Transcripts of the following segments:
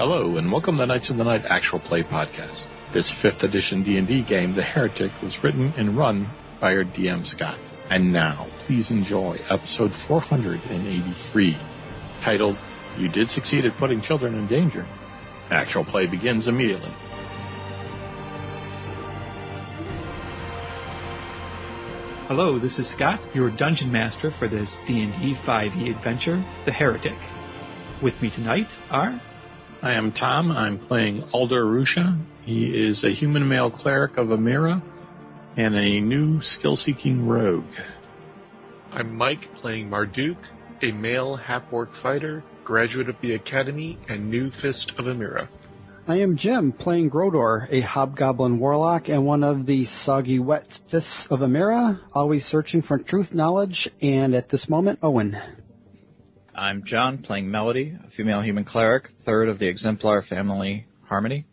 Hello, and welcome to Knights of the Night Actual Play Podcast. This 5th edition D&D game, The Heretic, was written and run by our DM, Scott. And now, please enjoy episode 483, titled, You Did Succeed at Putting Children in Danger. Actual play begins immediately. Hello, this is Scott, your Dungeon Master for this D&D 5e adventure, The Heretic. With me tonight are... I am Tom. I'm playing Alder Rusha. He is a human male cleric of Amira and a new skill-seeking rogue. I'm Mike, playing Marduk, a male half-orc fighter, graduate of the Academy, and new Fist of Amira. I am Jim, playing Grodor, a hobgoblin warlock and one of the soggy wet fists of Amira, always searching for truth knowledge, and at this moment, Owen. I'm John, playing Melody, a female human cleric, third of the exemplar family Harmony,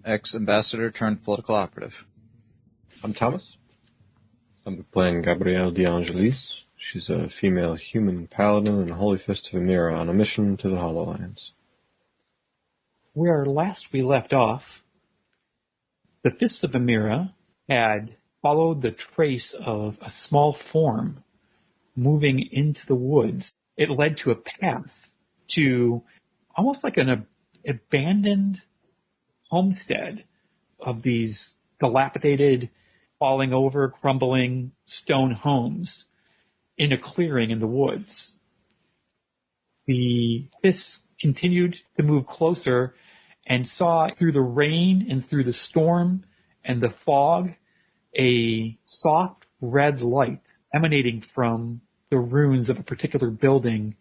ex-ambassador turned political operative. I'm Thomas. I'm playing Gabrielle DeAngelis. She's a female human paladin and Holy Fist of Amira on a mission to the Hollowlands. Where last we left off, the Fists of Amira had followed the trace of a small form moving into the woods. It led to a path to almost like an abandoned homestead of these dilapidated, falling over, crumbling stone homes in a clearing in the woods. The fists continued to move closer and saw through the rain and through the storm and the fog a soft red light emanating from the ruins of a particular building.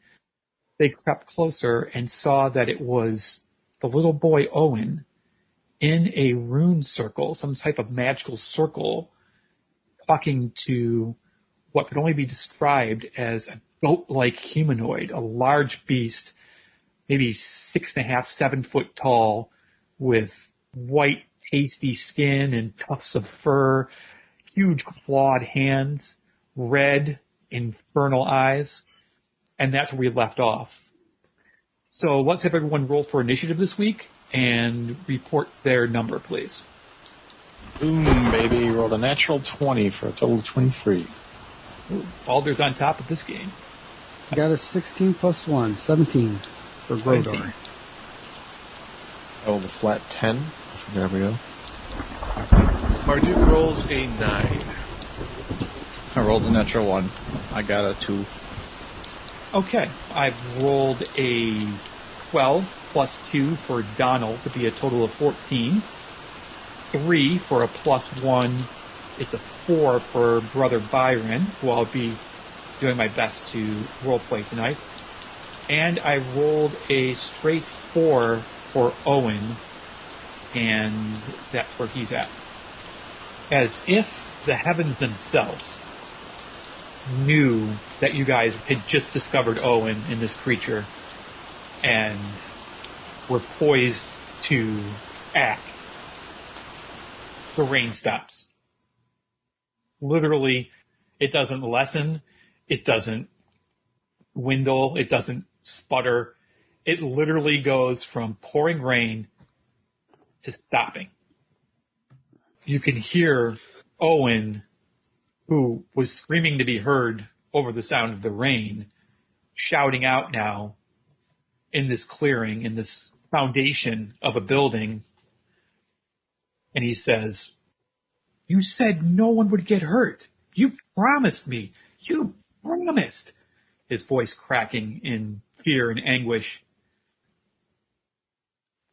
They crept closer and saw that it was the little boy Owen in a rune circle, some type of magical circle, talking to what could only be described as a goat-like humanoid, a large beast, maybe 6.5, 7 foot tall, with white, pasty skin and tufts of fur, huge clawed hands, red, infernal eyes, and that's where we left off. So let's have everyone roll for initiative this week and report their number, please. Boom, baby. Rolled a natural 20 for a total of 23. Ooh, Balder's on top of this game. I got a 16 plus 1, 17 for Grodor. 17. I rolled a flat 10 for Gabrielle. Marduk rolls a 9. I rolled a natural 1. I got a 2. Okay, I've rolled a 12 plus 2 for Donald to be a total of 14. 3 for a plus 1. It's a 4 for Brother Byron, who I'll be doing my best to roleplay tonight. And I rolled a straight 4 for Owen, and that's where he's at. As if the heavens themselves knew that you guys had just discovered Owen in this creature and were poised to act, the rain stops. Literally, it doesn't lessen, it doesn't dwindle, it doesn't sputter. It literally goes from pouring rain to stopping. You can hear Owen, who was screaming to be heard over the sound of the rain, shouting out now in this clearing, in this foundation of a building. And he says, "You said no one would get hurt. You promised me. You promised." His voice cracking in fear and anguish.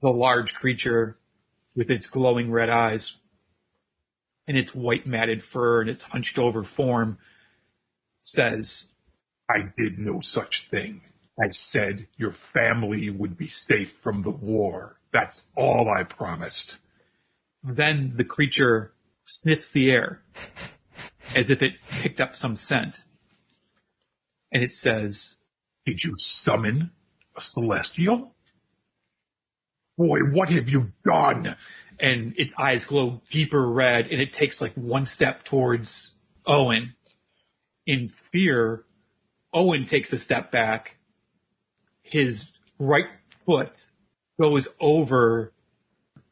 The large creature with its glowing red eyes and its white matted fur and its hunched over form says, "I did no such thing. I said your family would be safe from the war. That's all I promised." Then the creature sniffs the air as if it picked up some scent. And it says, "Did you summon a celestial? Boy, what have you done?" And its eyes glow deeper red, and it takes like one step towards Owen. In fear, Owen takes a step back. His right foot goes over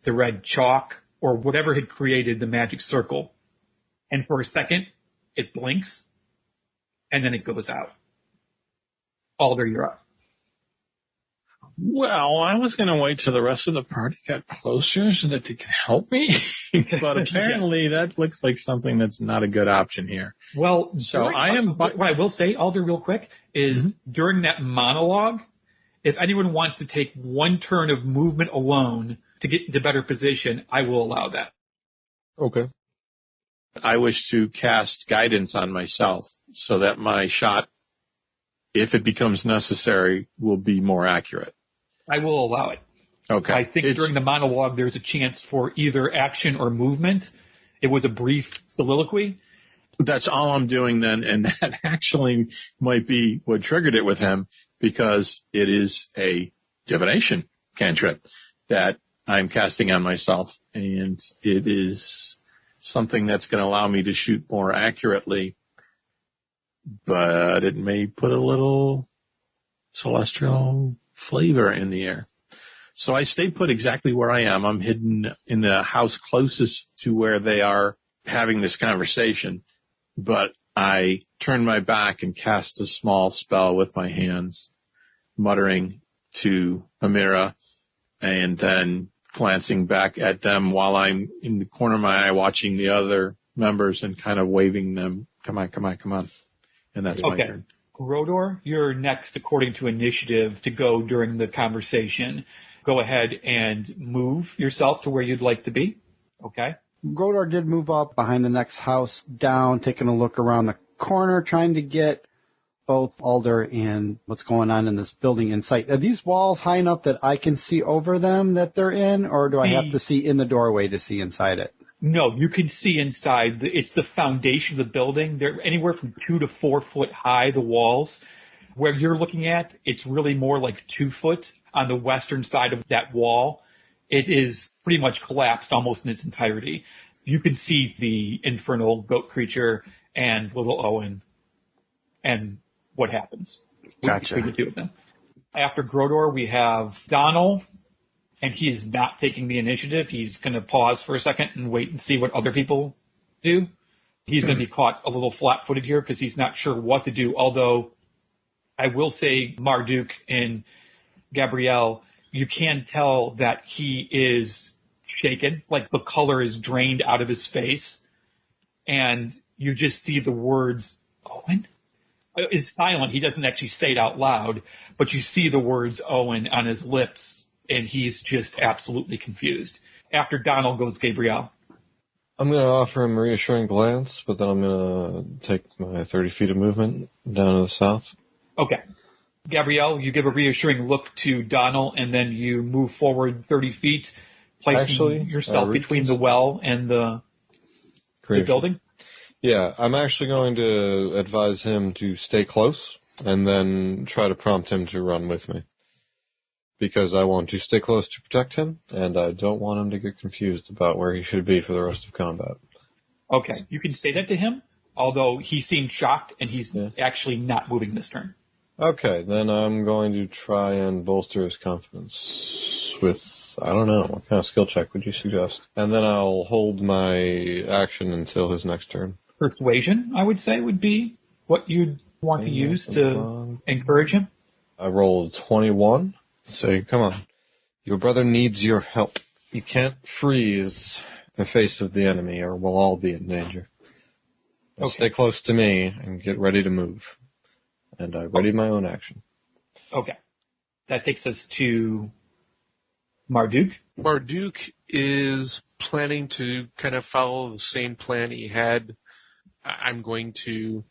the red chalk or whatever had created the magic circle. And for a second, it blinks, and then it goes out. Alder, you're up. Well, I was going to wait till the rest of the party got closer so that they could help me, but apparently that looks like something that's not a good option here. Well, so I am. What I will say, Alder, real quick, is during that monologue, if anyone wants to take one turn of movement alone to get into better position, I will allow that. Okay. I wish to cast guidance on myself so that my shot, if it becomes necessary, will be more accurate. I will allow it. Okay. I think during the monologue, there's a chance for either action or movement. It was a brief soliloquy. That's all I'm doing then, and that actually might be what triggered it with him, because it is a divination cantrip that I'm casting on myself, and it is something that's going to allow me to shoot more accurately, but it may put a little celestial flavor in the air. So I stay put exactly where I am. I'm hidden in the house closest to where they are having this conversation, but I turn my back and cast a small spell with my hands, muttering to Amira, and then glancing back at them while I'm in the corner of my eye watching the other members and kind of waving them, come on, come on, come on. And that's my turn. Grodor, you're next according to initiative to go during the conversation. Go ahead and move yourself to where you'd like to be. Okay. Grodor did move up behind the next house down, taking a look around the corner, trying to get both Alder and what's going on in this building in sight. Are these walls high enough that I can see over them that they're in, or do I have to see in the doorway to see inside it? No, you can see inside. It's the foundation of the building. They're anywhere from 2 to 4 foot high, the walls. Where you're looking at, it's really more like 2 foot on the western side of that wall. It is pretty much collapsed almost in its entirety. You can see the infernal goat creature and little Owen and what happens. Gotcha. Between the two of them. After Grodor, we have Donald. And he is not taking the initiative. He's going to pause for a second and wait and see what other people do. He's going to be caught a little flat-footed here because he's not sure what to do. Although I will say Marduk and Gabrielle, you can tell that he is shaken, like the color is drained out of his face. And you just see the words, Owen? Is silent. He doesn't actually say it out loud, but you see the words Owen on his lips. And he's just absolutely confused. After Donald goes Gabrielle. I'm going to offer him a reassuring glance, but then I'm going to take my 30 feet of movement down to the south. Okay. Gabrielle, you give a reassuring look to Donald, and then you move forward 30 feet, placing yourself between the well and the building. Yeah, I'm actually going to advise him to stay close and then try to prompt him to run with me. Because I want to stay close to protect him, and I don't want him to get confused about where he should be for the rest of combat. Okay, you can say that to him, although he seemed shocked, and he's actually not moving this turn. Okay, then I'm going to try and bolster his confidence with, I don't know, what kind of skill check would you suggest? And then I'll hold my action until his next turn. Persuasion, I would say, would be what you'd want to use to encourage him. I rolled 21. Say, come on. Your brother needs your help. You can't freeze the face of the enemy or we'll all be in danger. Okay. Stay close to me and get ready to move. And I readied my own action. Okay. That takes us to Marduk. Marduk is planning to kind of follow the same plan he had. I'm going to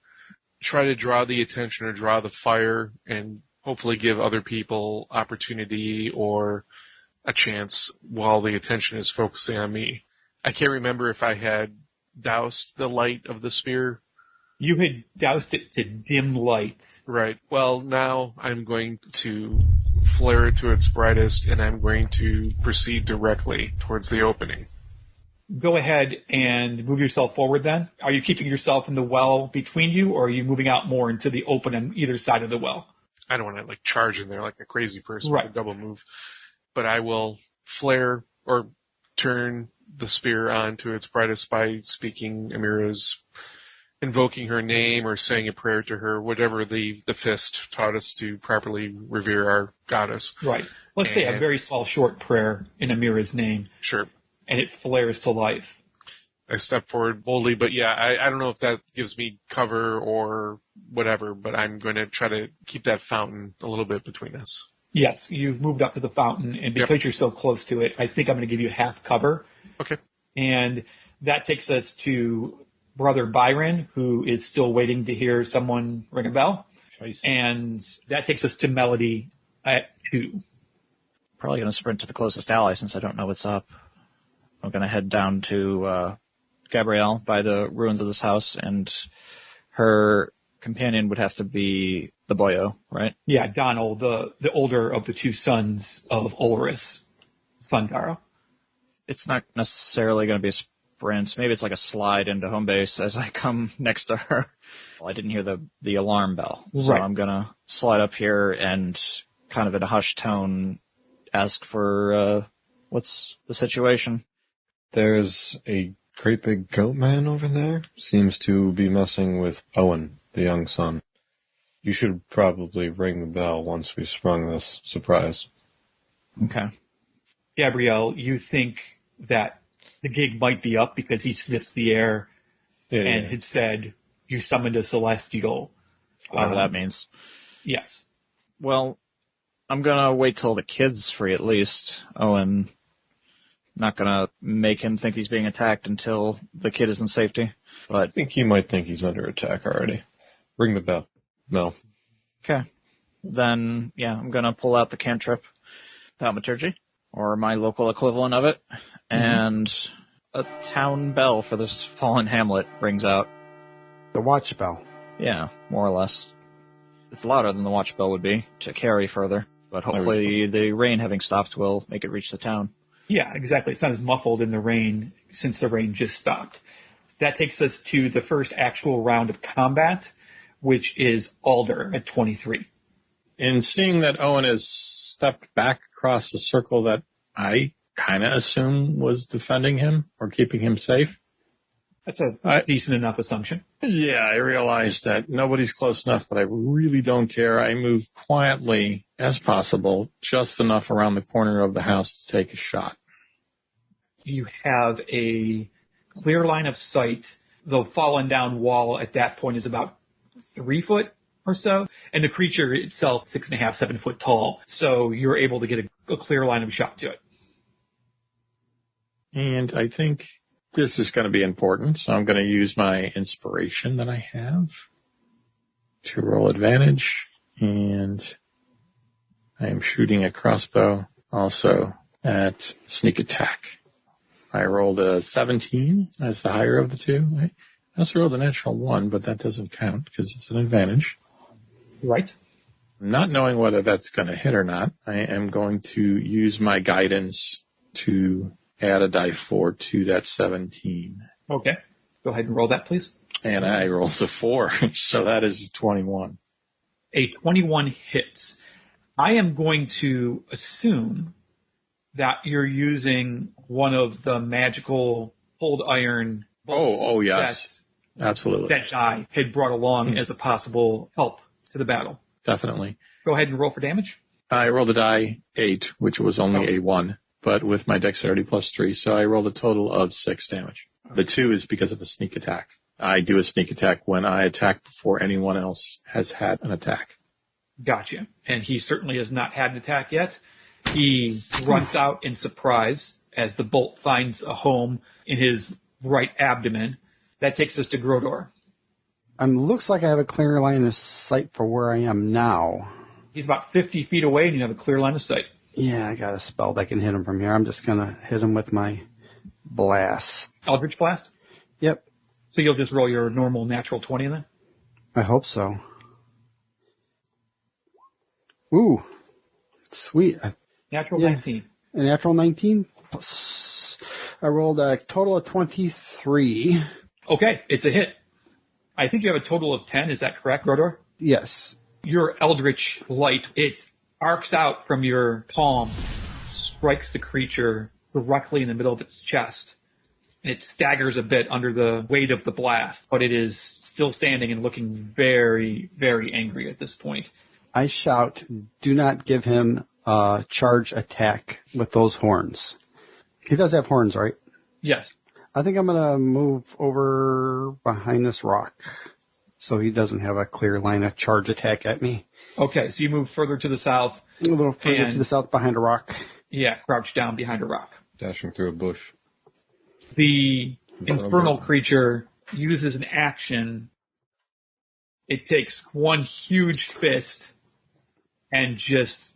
try to draw the attention or draw the fire and hopefully give other people opportunity or a chance while the attention is focusing on me. I can't remember if I had doused the light of the spear. You had doused it to dim light. Right. Well, now I'm going to flare it to its brightest, and I'm going to proceed directly towards the opening. Go ahead and move yourself forward then. Are you keeping yourself in the well between you, or are you moving out more into the open on either side of the well? I don't want to charge in there like a crazy person with a double move. but I will flare or turn the spear on to its brightest by speaking Amira's, invoking her name or saying a prayer to her, whatever the fist taught us to properly revere our goddess. Right. Let's say a very small, short prayer in Amira's name. Sure. And it flares to life. I step forward boldly, but yeah, I don't know if that gives me cover or whatever, but I'm going to try to keep that fountain a little bit between us. Yes, you've moved up to the fountain, and because you're so close to it, I think I'm going to give you half cover. Okay. And that takes us to Brother Byron, who is still waiting to hear someone ring a bell. Nice. And that takes us to Melody at 2. Probably going to sprint to the closest ally since I don't know what's up. I'm going to head down to Gabrielle by the ruins of this house, and her companion would have to be the boyo, right? Yeah, Donald, the older of the two sons of Ulrich, Sundaro. It's not necessarily going to be a sprint. Maybe it's like a slide into home base as I come next to her. Well, I didn't hear the alarm bell, so Right. I'm going to slide up here and kind of in a hushed tone ask for what's the situation. There's a great big goat man over there. Seems to be messing with Owen, the young son. You should probably ring the bell once we sprung this surprise. Okay. Gabrielle, you think that the gig might be up because he sniffs the air and had said, you summoned a celestial. Whatever that means. Yes. Well, I'm going to wait till the kid's free at least. Owen, not going to make him think he's being attacked until the kid is in safety. I But think he might think he's under attack already. Ring the bell. No. okay. Then, yeah, I'm going to pull out the cantrip thaumaturgy, or my local equivalent of it, and a town bell for this fallen hamlet rings out. The watch bell. Yeah, more or less. It's louder than the watch bell would be to carry further, but hopefully the rain having stopped will make it reach the town. Yeah, exactly. It's not as muffled in the rain since the rain just stopped. That takes us to the first actual round of combat, which is Alder at 23. In seeing that Owen has stepped back across the circle that I kind of assume was defending him or keeping him safe. That's a decent enough assumption. Yeah, I realize that nobody's close enough, but I really don't care. I move quietly as possible, just enough around the corner of the house to take a shot. You have a clear line of sight. The fallen down wall at that point is about 3 foot or so, and the creature itself 6.5, 7 foot tall. So you're able to get a clear line of shot to it. And I think this is going to be important, so I'm going to use my inspiration that I have to roll advantage, and I am shooting a crossbow also at sneak attack. I rolled a 17 as the higher of the two. I also rolled a natural 1, but that doesn't count because it's an advantage. Right. Not knowing whether that's going to hit or not, I am going to use my guidance to add a die 4 to that 17. Okay. Go ahead and roll that, please. And I rolled a 4, so that is 21. A 21 hits. I am going to assume that you're using one of the magical cold iron bolts Oh, yes. Absolutely. that die had brought along as a possible help to the battle. Definitely. Go ahead and roll for damage. I rolled a die 8, which was only a 1, but with my dexterity plus 3, so I rolled a total of 6 damage. The 2 is because of a sneak attack. I do a sneak attack when I attack before anyone else has had an attack. Gotcha. And he certainly has not had an attack yet. He runs out in surprise as the bolt finds a home in his right abdomen. That takes us to Grodor. Looks like I have a clear line of sight for where I am now. He's about 50 feet away and you have a clear line of sight. Yeah, I got a spell that can hit him from here. I'm just going to hit him with my blast. Eldritch Blast? Yep, So you'll just roll your normal natural 20 then? I hope so. Ooh, sweet. Natural Yeah. 19. A natural 19. Plus, I rolled a total of 23. Okay, it's a hit. I think you have a total of 10. Is that correct, Grodor? Yes. Your Eldritch Light, it arcs out from your palm, strikes the creature directly in the middle of its chest. And it staggers a bit under the weight of the blast, but it is still standing and looking very, very angry at this point. I shout, do not give him a charge attack with those horns. He does have horns, right? Yes. I think I'm going to move over behind this rock so he doesn't have a clear line of charge attack at me. Okay, so you move further to the south. A little further to the south behind a rock. Yeah, crouch down behind a rock. Dashing through a bush. The infernal creature uses an action. It takes one huge fist and just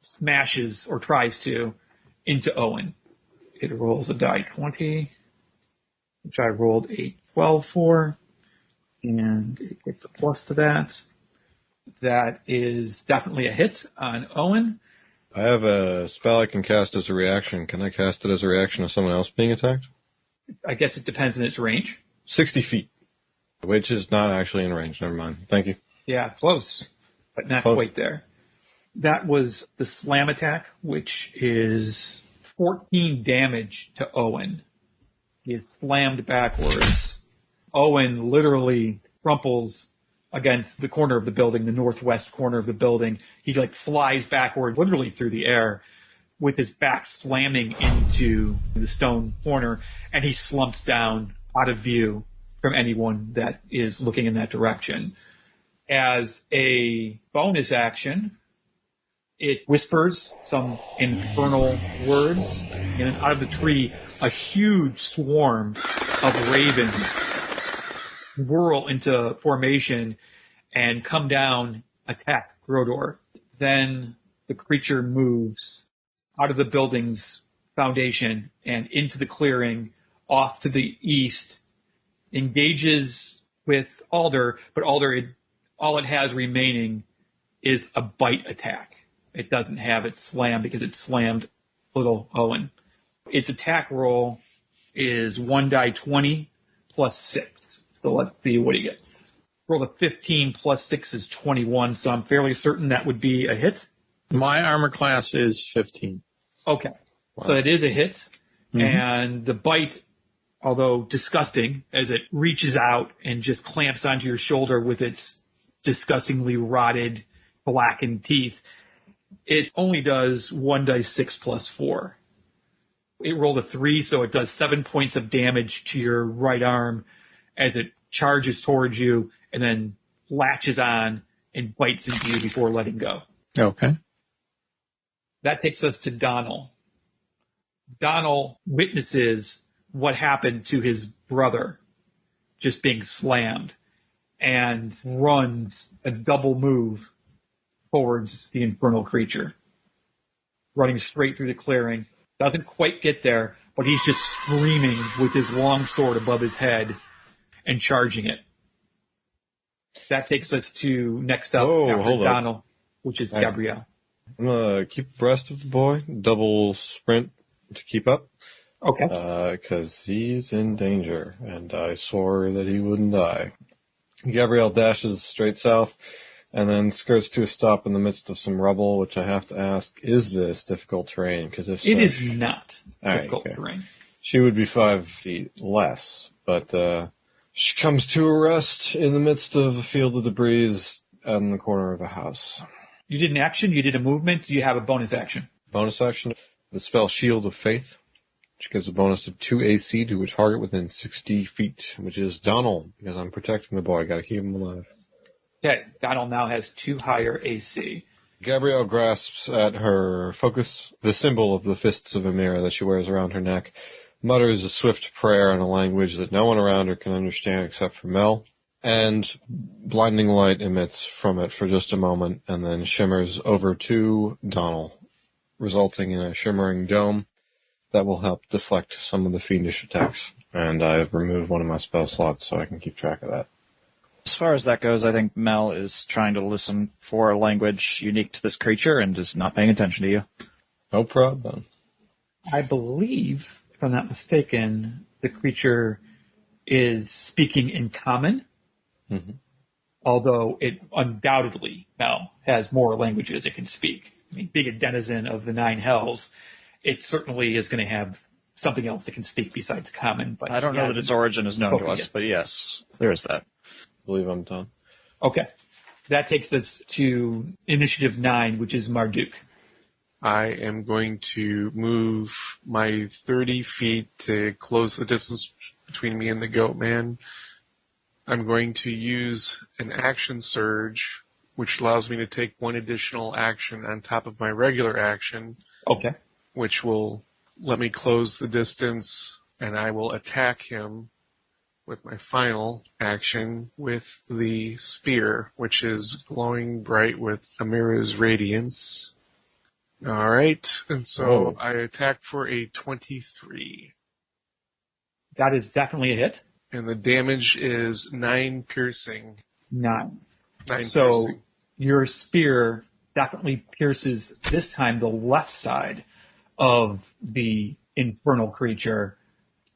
smashes, or tries to, into Owen. It rolls a die 20, which I rolled a 12 for, and it gets a plus to that. That is definitely a hit on Owen. I have a spell I can cast as a reaction. Can I cast it as a reaction of someone else being attacked? I guess it depends on its range. 60 feet, which is not actually in range. Never mind. Thank you. Yeah, close, but not Close. quite there. That was the slam attack, which is 14 damage to Owen. He is slammed backwards. Owen literally crumples against the corner of the building, the northwest corner of the building. He flies backward, literally through the air, with his back slamming into the stone corner, and he slumps down out of view from anyone that is looking in that direction. As a bonus action, it whispers some infernal words, and then out of the tree, a huge swarm of ravens whirl into formation and come down, attack Grodor. Then the creature moves out of the building's foundation and into the clearing off to the east, engages with Alder, but Alder, all it has remaining is a bite attack. It doesn't have its slam because it slammed little Owen. Its attack roll is 1 die 20 plus 6. So let's see what he gets. Roll a 15 plus 6 is 21, so I'm fairly certain that would be a hit. My armor class is 15. Okay. Wow. So it is a hit. Mm-hmm. And the bite, although disgusting, as it reaches out and just clamps onto your shoulder with its disgustingly rotted, blackened teeth, it only does 1 dice 6 plus 4. It rolled a 3, so it does 7 points of damage to your right arm as it charges towards you and then latches on and bites into you before letting go. Okay. That takes us to Donald. Donald witnesses what happened to his brother just being slammed and runs a double move towards the infernal creature, running straight through the clearing. Doesn't quite get there, but he's just screaming with his long sword above his head and charging it. That takes us to next up after Donald, which is Gabrielle. I'm going to keep abreast of the boy, double sprint to keep up. Okay. Because he's in danger, and I swore that he wouldn't die. Gabrielle dashes straight south, and then skirts to a stop in the midst of some rubble, which I have to ask, is this difficult terrain? Because if so, it is not difficult okay. terrain. She would be 5 feet less, but she comes to a rest in the midst of a field of debris in the corner of a house. You did an action, you did a movement, you have a bonus action. Bonus action, the spell Shield of Faith, which gives a bonus of 2 AC to a target within 60 feet, which is Donald, because I'm protecting the boy. Gotta keep him alive. Okay, Donald now has 2 higher AC. Gabrielle grasps at her focus, the symbol of the fists of Amira that she wears around her neck, mutters a swift prayer in a language that no one around her can understand except for Mel, and blinding light emits from it for just a moment and then shimmers over to Donald, resulting in a shimmering dome that will help deflect some of the fiendish attacks. And I've removed one of my spell slots so I can keep track of that. As far as that goes, I think Mel is trying to listen for a language unique to this creature and is not paying attention to you. No problem. I believe, if I'm not mistaken, the creature is speaking in common. Mm-hmm. Although it undoubtedly now has more languages it can speak. I mean, being a denizen of the 9 hells it certainly is going to have something else that can speak besides common. But I don't know that its origin is known to us, yet. but yes, there is that. I believe I'm done. Okay. That takes us to initiative 9, which is Marduk. I am going to move my 30 feet to close the distance between me and the goat man. I'm going to use an action surge, which allows me to take one additional action on top of my regular action. Okay. Which will let me close the distance, and I will attack him with my final action with the spear, which is glowing bright with Amira's radiance. All right, and so I attack for a 23. That is definitely a hit. And the damage is 9 piercing. 9. 9 so piercing. Your spear definitely pierces, this time, the left side of the infernal creature,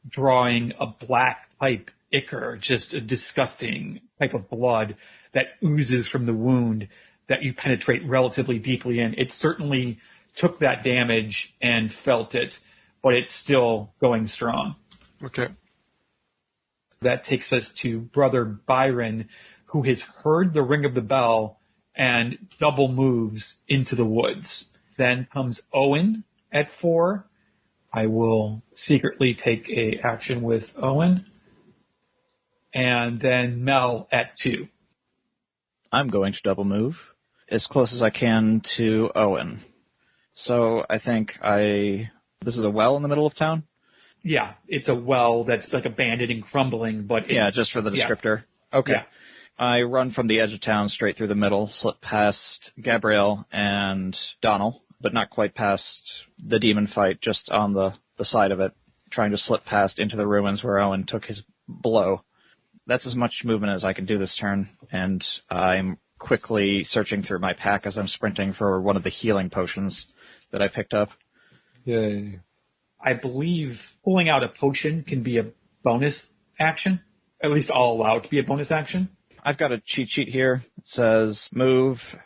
drawing a black type ichor, just a disgusting type of blood that oozes from the wound that you penetrate relatively deeply in. It certainly took that damage and felt it, but it's still going strong. Okay. That takes us to Brother Byron, who has heard the ring of the bell and double moves into the woods. Then comes Owen at 4. I will secretly take a action with Owen. And then Mel at 2. I'm going to double move as close as I can to Owen. So I think this is a well in the middle of town? Yeah, it's a well that's like abandoned and crumbling, but it's... just for the descriptor. Yeah. Okay. Yeah. I run from the edge of town straight through the middle, slip past Gabrielle and Donald, but not quite past the demon fight, just on the side of it, trying to slip past into the ruins where Owen took his blow. That's as much movement as I can do this turn, and I'm quickly searching through my pack as I'm sprinting for one of the healing potions that I picked up. Yay. I believe pulling out a potion can be a bonus action. At least I'll allow it to be a bonus action. I've got a cheat sheet here. It says move,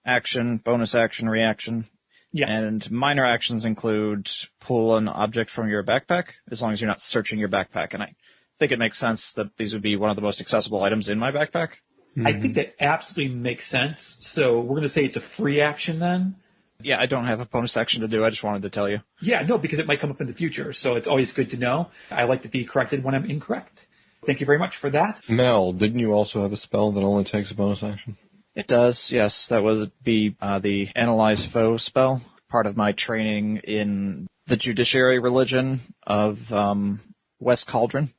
action, bonus action, reaction. Yeah. And minor actions include pull an object from your backpack, as long as you're not searching your backpack. And I think it makes sense that these would be one of the most accessible items in my backpack. I think that absolutely makes sense. So we're going to say it's a free action then. Yeah, I don't have a bonus action to do. I just wanted to tell you. Yeah, no, because it might come up in the future. So it's always good to know. I like to be corrected when I'm incorrect. Thank you very much for that. Mel, didn't you also have a spell that only takes a bonus action? It does, yes. That would be the Analyze Foe spell, part of my training in the judiciary religion of West Cauldron,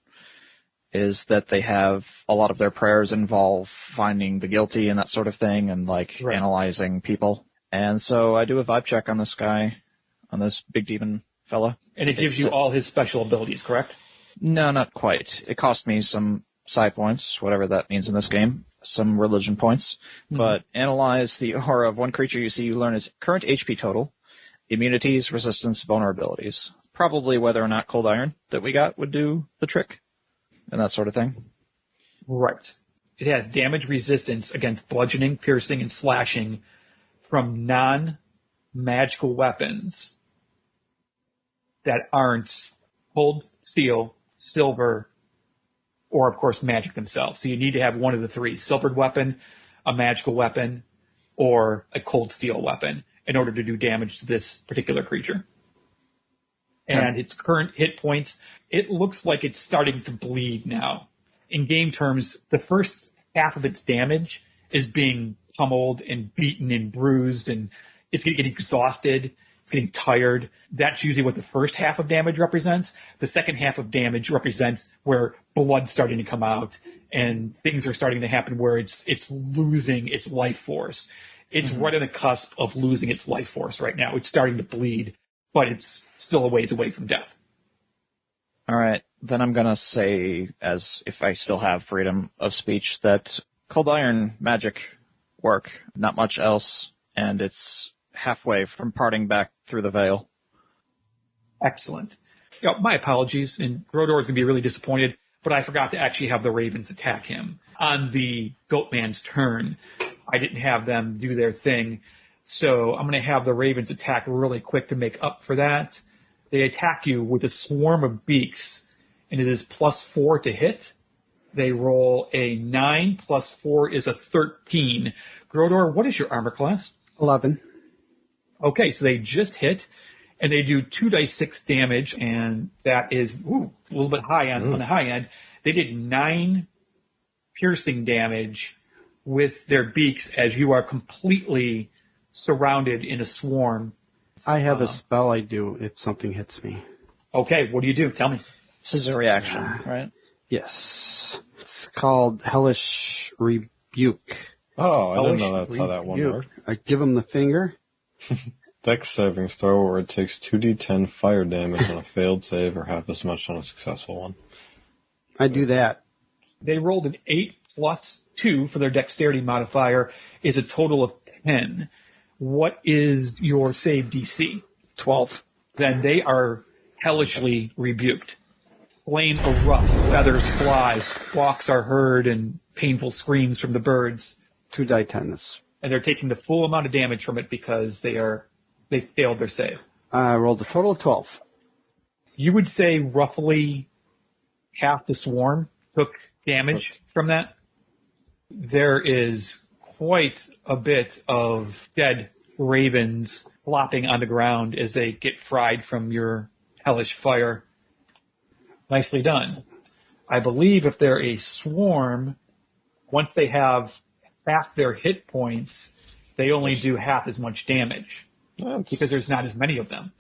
is that they have a lot of their prayers involve finding the guilty and that sort of thing, and analyzing people. And so I do a vibe check on this guy, on this big demon fella. And it gives you all his special abilities, correct? No, not quite. It cost me some psi points, whatever that means in this game, some religion points. Mm-hmm. But analyze the aura of one creature you see. You learn its current HP total, immunities, resistance, vulnerabilities. Probably whether or not cold iron that we got would do the trick, and that sort of thing. Right. It has damage resistance against bludgeoning, piercing, and slashing from non-magical weapons that aren't cold steel, silver, or, of course, magic themselves. So you need to have one of the three: silvered weapon, a magical weapon, or a cold steel weapon in order to do damage to this particular creature. And its current hit points, it looks like it's starting to bleed now. In game terms, the first half of its damage is being pummeled and beaten and bruised, and it's getting exhausted. It's getting tired. That's usually what the first half of damage represents. The second half of damage represents where blood's starting to come out and things are starting to happen where it's losing its life force. It's right on the cusp of losing its life force right now. It's starting to bleed, but it's still a ways away from death. All right. Then I'm going to say, as if I still have freedom of speech, that cold iron magic work, not much else, and it's halfway from parting back through the veil. Excellent. My apologies, and Grodor is going to be really disappointed, but I forgot to actually have the ravens attack him. On the Goatman's turn, I didn't have them do their thing. So I'm going to have the ravens attack really quick to make up for that. They attack you with a swarm of beaks, and it is +4 to hit. They roll a 9 plus 4 is a 13. Grodor, what is your armor class? 11. Okay, so they just hit, and they do 2d6 damage, and that is a little bit high on the high end. They did 9 piercing damage with their beaks as you are completely surrounded in a swarm. I have a spell I do if something hits me. Okay, what do you do? Tell me. This is a reaction, right? Yes. It's called Hellish Rebuke. Oh, I didn't Hellish know that's how that one Rebuke. worked. I give him the finger. Dex saving throw where it takes 2d10 fire damage on a failed save or half as much on a successful one. I do that. They rolled an 8 plus 2 for their dexterity modifier is a total of 10. What is your save DC? 12. Then they are hellishly rebuked. Flame erupts, feathers fly, squawks are heard, and painful screams from the birds. 2 die 10. And they're taking the full amount of damage from it because they failed their save. I rolled a total of 12. You would say roughly half the swarm took damage from that. There is quite a bit of dead ravens flopping on the ground as they get fried from your hellish fire. Nicely done. I believe if they're a swarm, once they have half their hit points, they only do half as much damage because there's not as many of them.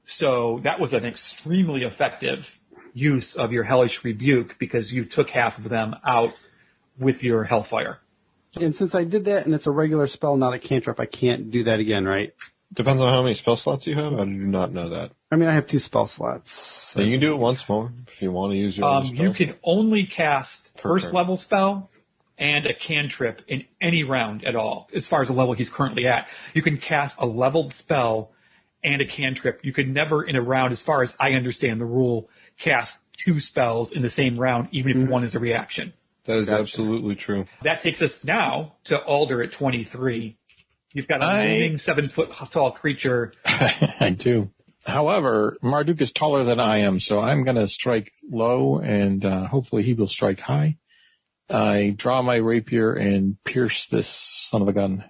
So that was an extremely effective use of your hellish rebuke because you took half of them out with your hellfire. And since I did that and it's a regular spell, not a cantrip, I can't do that again, right? Depends on how many spell slots you have. I do not know that. I mean, I have 2 spell slots. So you can do it once more if you want to use your other spells. You can only cast Per first turn. level spell and a cantrip in any round at all, as far as the level he's currently at. You can cast a leveled spell and a cantrip. You could never in a round, as far as I understand the rule, cast 2 spells in the same round, even if one is a reaction. That is absolutely true. That takes us now to Alder at 23. You've got a moving 7-foot tall creature. I do. However, Marduk is taller than I am, so I'm going to strike low, and hopefully he will strike high. I draw my rapier and pierce this son of a gun.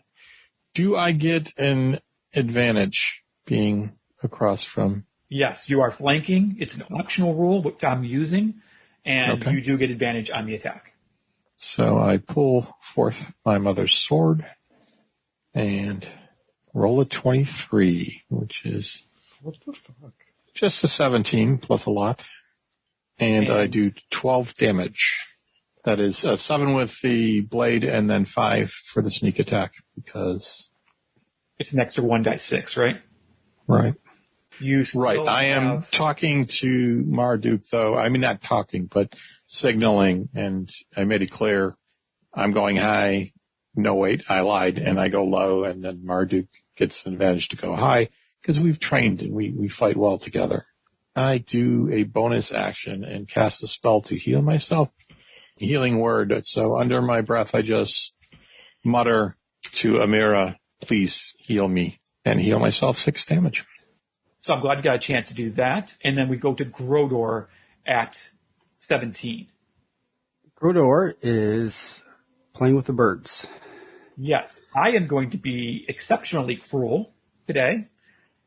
Do I get an advantage being across from? Yes, you are flanking. It's an optional rule, which I'm using, and Okay. you do get advantage on the attack. So I pull forth my mother's sword and roll a 23, which is What the fuck? just a 17 plus a lot. And I do 12 damage. That is 7 with the blade and then 5 for the sneak attack because... It's an extra 1d6, right? Right. You still Right. I am have- talking to Marduk, though. I mean, not talking, but signaling. And I made it clear I'm going high. No, wait, I lied. And I go low. And then Marduk gets an advantage to go high because we've trained and we fight well together. I do a bonus action and cast a spell to heal myself. Healing word. So under my breath, I just mutter to Amira, please heal me, and heal myself 6 damage. So I'm glad you got a chance to do that. And then we go to Grodor at 17. Grodor is playing with the birds. Yes, I am going to be exceptionally cruel today.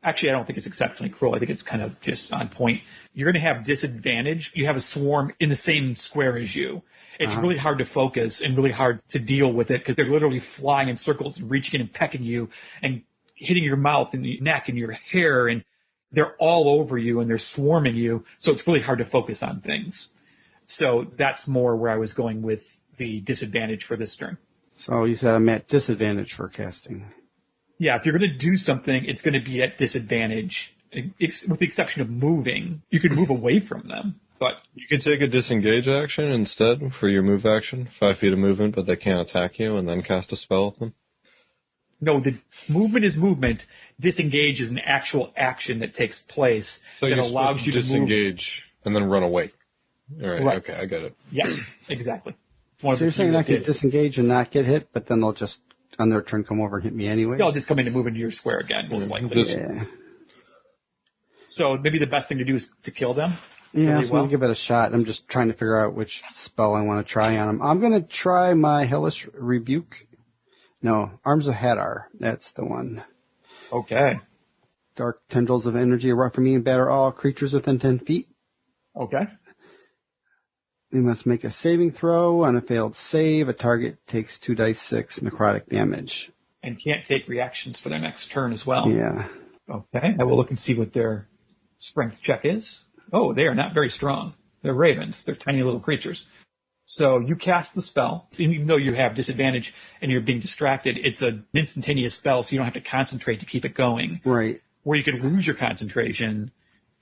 Actually, I don't think it's exceptionally cruel. I think it's kind of just on point. You're going to have disadvantage. You have a swarm in the same square as you. It's really hard to focus and really hard to deal with it because they're literally flying in circles and reaching in and pecking you and hitting your mouth and your neck and your hair, and they're all over you and they're swarming you. So it's really hard to focus on things. So that's more where I was going with the disadvantage for this turn. So you said I'm at disadvantage for casting. Yeah, if you're going to do something, it's going to be at disadvantage, with the exception of moving. You could move away from them, but You can take a disengage action instead for your move action, 5 feet of movement, but they can't attack you, and then cast a spell at them. no, the movement is movement. Disengage is an actual action that takes place So that you're allows supposed you to to move. disengage and then run away. All right, Right. okay, I got it. Yeah, exactly. It's one of So you're the saying few I that could did. disengage and not get hit, but then they'll just on their turn come over and hit me anyway. They'll just come in and move into your square again, most likely. Yeah. So maybe the best thing to do is to kill them. Yeah, really so I'm going to give it a shot. I'm just trying to figure out which spell I want to try on him. I'm going to try my Hellish Rebuke. No, Arms of Hadar. That's the one. Okay. Dark tendrils of energy erupt from me and batter all creatures within 10 feet. Okay. We must make a saving throw. On a failed save, a target takes 2d6 necrotic damage. And can't take reactions for their next turn as well. Yeah. Okay. I will look and see what their strength check is. Oh, they are not very strong. They're ravens. They're tiny little creatures. So you cast the spell. Even though you have disadvantage and you're being distracted, it's an instantaneous spell, so you don't have to concentrate to keep it going. Right. Where you could lose your concentration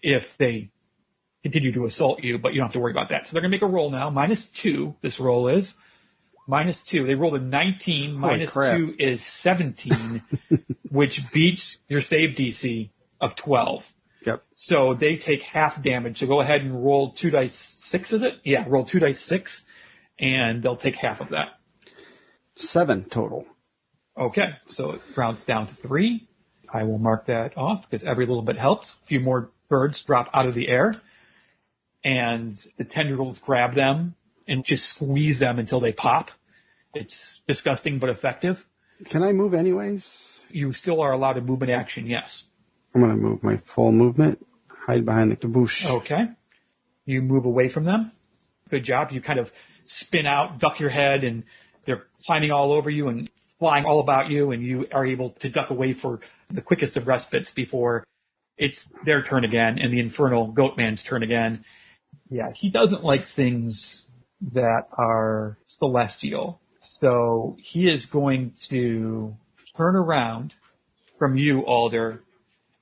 if they continue to assault you, but you don't have to worry about that. So they're going to make a roll now. -2, this roll is. -2. They rolled a 19. -2 is 17, which beats your save DC of 12. Yep. So they take half damage. So go ahead and roll 2 dice 6, is it? Yeah, roll 2 dice 6, and they'll take half of that. 7 total. Okay, so it rounds down to 3. I will mark that off because every little bit helps. A few more birds drop out of the air, and the tendrils grab them and just squeeze them until they pop. It's disgusting but effective. Can I move anyways? You still are allowed a movement action, yes. I'm going to move my full movement, hide behind the bush. Okay. You move away from them. Good job. You kind of spin out, duck your head, and they're climbing all over you and flying all about you, and you are able to duck away for the quickest of respites before it's their turn again and the infernal Goatman's turn again. Yeah, he doesn't like things that are celestial. So he is going to turn around from you, Alder,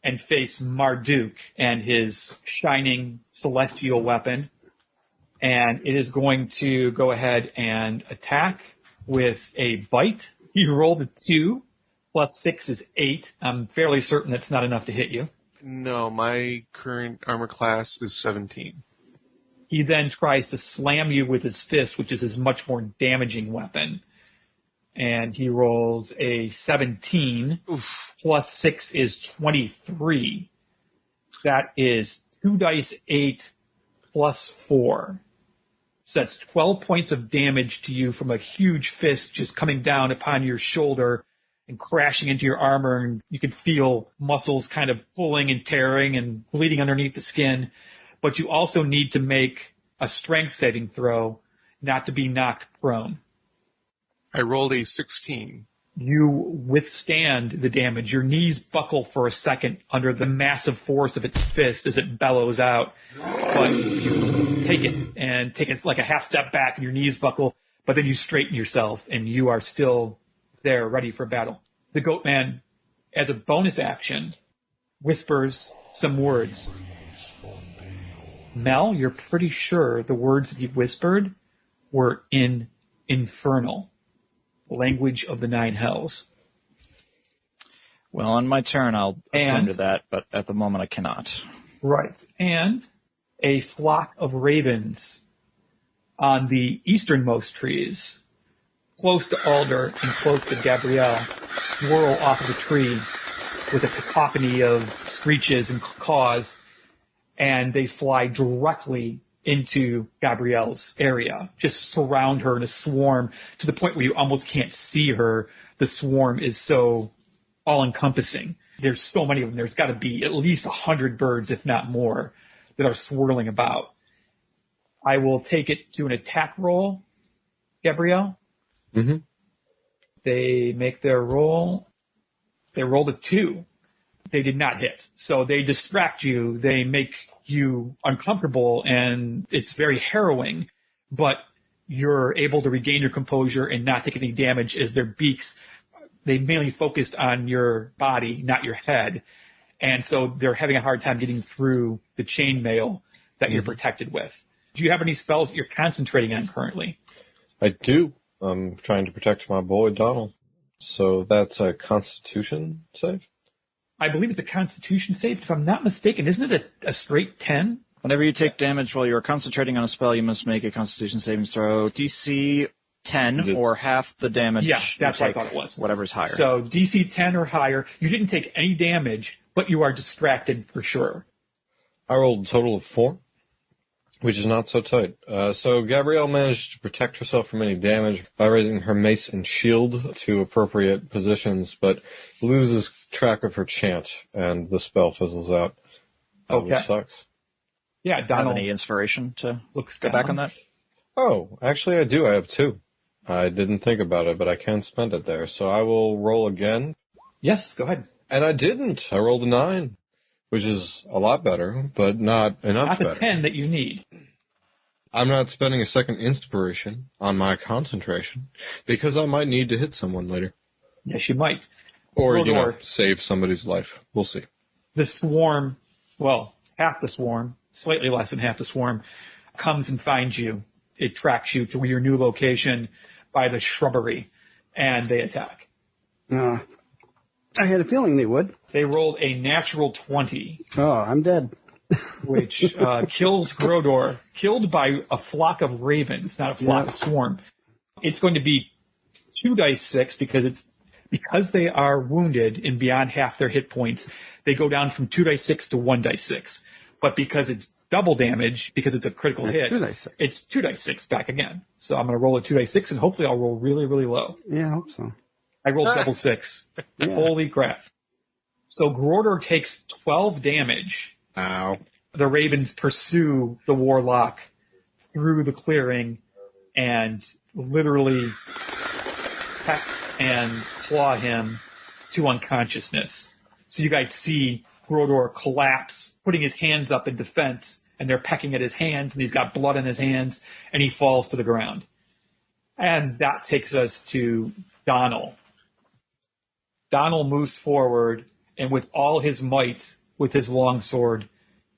and face Marduk and his shining celestial weapon. And it is going to go ahead and attack with a bite. You rolled a 2, plus 6 is 8. I'm fairly certain that's not enough to hit you. No, my current armor class is 17. He then tries to slam you with his fist, which is his much more damaging weapon. And he rolls a 17. Oof. Plus 6 is 23. That is 2 dice 8 plus 4. So that's 12 points of damage to you from a huge fist just coming down upon your shoulder and crashing into your armor. And you can feel muscles kind of pulling and tearing and bleeding underneath the skin. But you also need to make a strength saving throw not to be knocked prone. I rolled a 16. You withstand the damage. Your knees buckle for a second under the massive force of its fist as it bellows out. But you take it like a half step back and your knees buckle, but then you straighten yourself and you are still there ready for battle. The Goatman, as a bonus action, whispers some words. Mel, you're pretty sure the words that he whispered were in infernal. Language of the Nine Hells. Well, on my turn, I'll attend to that, but at the moment I cannot. Right. And a flock of ravens on the easternmost trees, close to Alder and close to Gabrielle, swirl off of the tree with a cacophony of screeches and caws, and they fly directly into Gabrielle's area, just surround her in a swarm to the point where you almost can't see her. The swarm is so all-encompassing. There's so many of them. There's got to be at least 100 birds, if not more, that are swirling about. I will take it to an attack roll, Gabrielle. Mm-hmm. They make their roll. They rolled a 2. They did not hit. So they distract you. They make you uncomfortable, and it's very harrowing, but you're able to regain your composure and not take any damage as their beaks, they mainly focused on your body, not your head. And so they're having a hard time getting through the chainmail that you're protected with. Do you have any spells that you're concentrating on currently? I do. I'm trying to protect my boy Donald. So that's a Constitution save? I believe it's a Constitution save. If I'm not mistaken, isn't it a straight 10? Whenever you take damage while you are concentrating on a spell, you must make a Constitution saving throw. DC 10 or half the damage. Yeah, that's you what I take, thought it was. Whatever's higher. So DC 10 or higher. You didn't take any damage, but you are distracted for sure. I rolled a total of 4, which is not so tight. So Gabrielle managed to protect herself from any damage by raising her mace and shield to appropriate positions, but loses track of her chant, and the spell fizzles out. Which sucks. Yeah, Do you have Donald any inspiration to looks go back on that? Oh, actually I do. I have 2. I didn't think about it, but I can spend it there. So I will roll again. Yes, go ahead. And I didn't. I rolled a 9, which is a lot better, but not enough Not the better. 10 that you need. I'm not spending a second inspiration on my concentration because I might need to hit someone later. Yes, you might. Or, Or save somebody's life. We'll see. the swarm, well, half the swarm, slightly less than half the swarm, comes and finds you. It tracks you to your new location by the shrubbery, and they attack. I had a feeling they would. They rolled a natural 20, Oh, I'm dead. which kills Grodor, killed by a flock of ravens, not a flock of swarm. It's going to be 2d6 because they are wounded and beyond half their hit points. They go down from 2d6 to 1d6. But because it's double damage, because it's a critical hit, 2d6. it's 2d6 back again. So I'm going to roll a 2d6, and hopefully I'll roll really, really low. Yeah, I hope so. I rolled double 6. Yeah. Holy crap. So Grodor takes 12 damage. Ow. The ravens pursue the warlock through the clearing and literally peck and claw him to unconsciousness. So you guys see Grodor collapse, putting his hands up in defense, and they're pecking at his hands, and he's got blood in his hands, and he falls to the ground. And that takes us to Donald. Donald moves forward, and with all his might, with his longsword,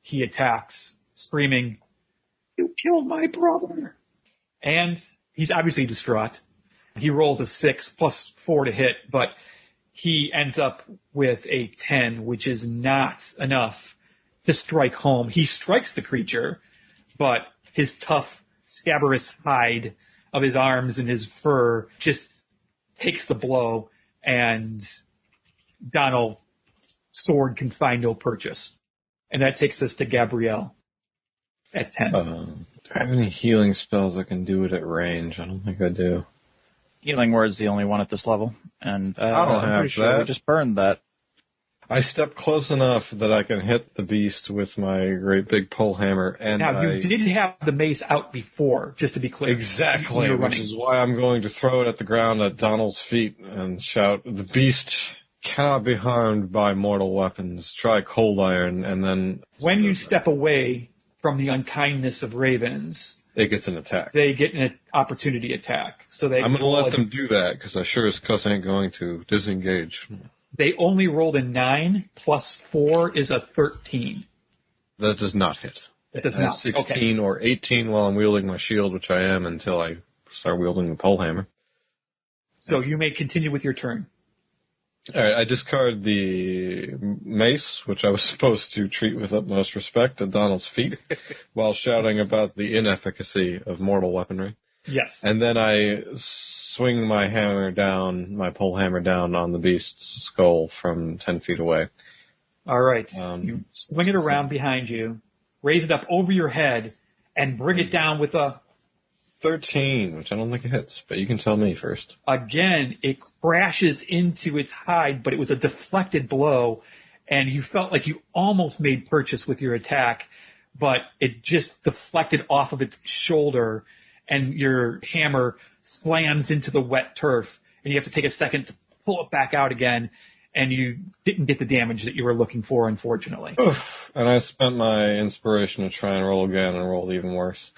he attacks, screaming, "You killed my brother!" And he's obviously distraught. He rolls a 6 plus 4 to hit, but he ends up with a 10, which is not enough to strike home. He strikes the creature, but his tough, scabrous hide of his arms and his fur just takes the blow, and Donald's sword can find no purchase. And that takes us to Gabrielle at 10. Do I have any healing spells I can do it at range? I don't think I do. Healing Word's the only one at this level, and I don't I'm have pretty sure that. we just burned that. I step close enough that I can hit the beast with my great big pole hammer, and Now, you did have the mace out before, just to be clear. exactly, You're which running. is why I'm going to throw it at the ground at Donald's feet and shout, "The beast cannot be harmed by mortal weapons. Try cold iron," and then When you step away from the unkindness of ravens, it gets an attack. they get an opportunity attack. So they I'm going to roll let a- them do that because I sure as cuss ain't going to disengage. They only rolled a 9 plus 4 is a 13. That does not hit. That does I have not. 16 or 18 while I'm wielding my shield, which I am until I start wielding the pole hammer. So you may continue with your turn. All right, I discard the mace, which I was supposed to treat with utmost respect, at Donald's feet, while shouting about the inefficacy of mortal weaponry. Yes. And then I swing my hammer down, my pole hammer down on the beast's skull from 10 feet away. All right. Um, You swing it around behind you, raise it up over your head, and bring it down with a... 13, which I don't think it hits, but you can tell me first. Again, it crashes into its hide, but it was a deflected blow, and you felt like you almost made purchase with your attack, but it just deflected off of its shoulder, and your hammer slams into the wet turf, and you have to take a second to pull it back out again, and you didn't get the damage that you were looking for, unfortunately. And I spent my inspiration to try and roll again and rolled even worse.